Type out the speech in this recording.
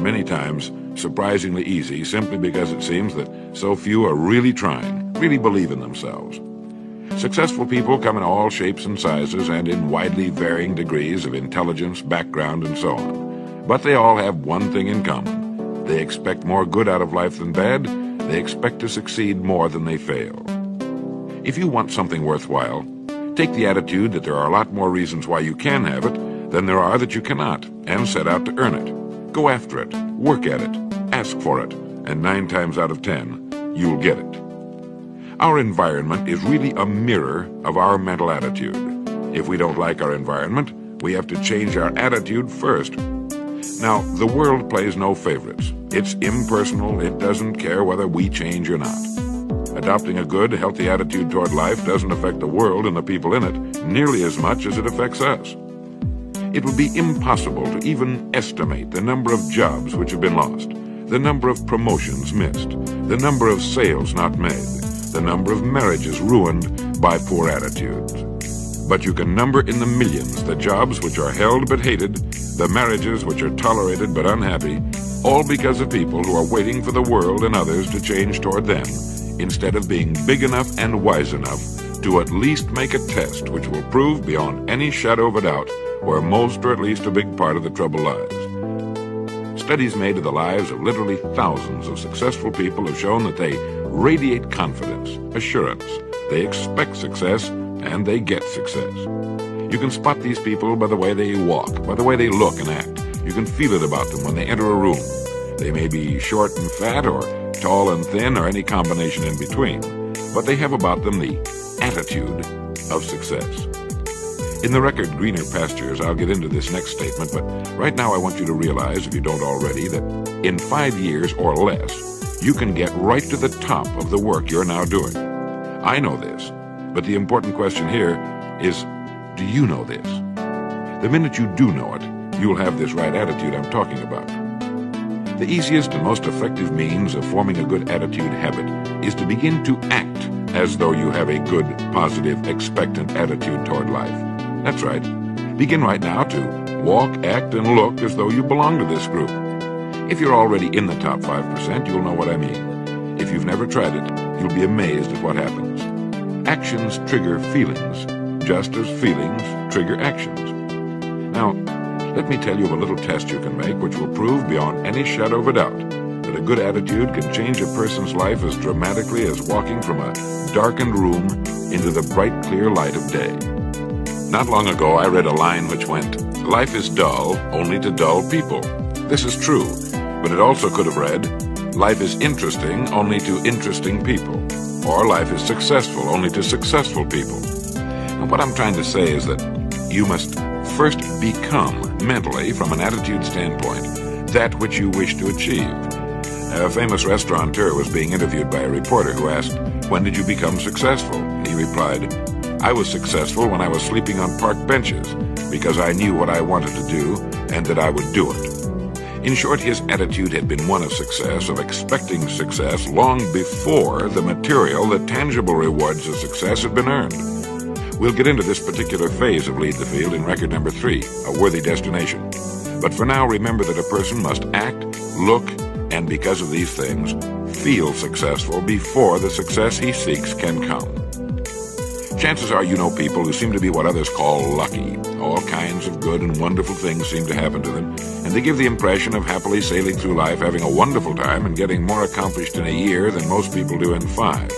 many times surprisingly easy simply because it seems that so few are really trying, really believe in themselves. Successful people come in all shapes and sizes and in widely varying degrees of intelligence, background, and so on. But they all have one thing in common. They expect more good out of life than bad. They expect to succeed more than they fail. If you want something worthwhile, take the attitude that there are a lot more reasons why you can have it than there are that you cannot, and set out to earn it. Go after it, work at it, ask for it, and 9 times out of 10, you'll get it. Our environment is really a mirror of our mental attitude. If we don't like our environment, we have to change our attitude first. Now, the world plays no favorites. It's impersonal. It doesn't care whether we change or not. Adopting a good, healthy attitude toward life doesn't affect the world and the people in it nearly as much as it affects us. It would be impossible to even estimate the number of jobs which have been lost, the number of promotions missed, the number of sales not made, the number of marriages ruined by poor attitudes. But you can number in the millions the jobs which are held but hated, the marriages which are tolerated but unhappy, all because of people who are waiting for the world and others to change toward them, instead of being big enough and wise enough to at least make a test which will prove beyond any shadow of a doubt where most or at least a big part of the trouble lies. Studies made of the lives of literally thousands of successful people have shown that they radiate confidence, assurance, they expect success, and they get success. You can spot these people by the way they walk, by the way they look and act. You can feel it about them when they enter a room. They may be short and fat, or tall and thin, or any combination in between, but they have about them the attitude of success. In the record Greener Pastures, I'll get into this next statement, but right now I want you to realize, if you don't already, that in 5 years or less, you can get right to the top of the work you're now doing. I know this, but the important question here is, do you know this? The minute you do know it, you'll have this right attitude I'm talking about. The easiest and most effective means of forming a good attitude habit is to begin to act as though you have a good, positive, expectant attitude toward life. That's right. Begin right now to walk, act, and look as though you belong to this group. If you're already in the top 5%, you'll know what I mean. If you've never tried it, you'll be amazed at what happens. Actions trigger feelings, just as feelings trigger actions. Now, let me tell you of a little test you can make which will prove beyond any shadow of a doubt that a good attitude can change a person's life as dramatically as walking from a darkened room into the bright, clear light of day. Not long ago, I read a line which went, "Life is dull only to dull people." This is true, but it also could have read, "Life is interesting only to interesting people," or "Life is successful only to successful people." And what I'm trying to say is that you must first become, mentally, from an attitude standpoint, that which you wish to achieve. A famous restaurateur was being interviewed by a reporter who asked, "When did you become successful?" He replied, "I was successful when I was sleeping on park benches, because I knew what I wanted to do and that I would do it." In short, his attitude had been one of success, of expecting success long before the material, the tangible rewards of success had been earned. We'll get into this particular phase of Lead the Field in record number 3, A Worthy Destination. But for now, remember that a person must act, look, and because of these things, feel successful before the success he seeks can come. Chances are you know people who seem to be what others call lucky. All kinds of good and wonderful things seem to happen to them, and they give the impression of happily sailing through life, having a wonderful time, and getting more accomplished in a year than most people do in 5.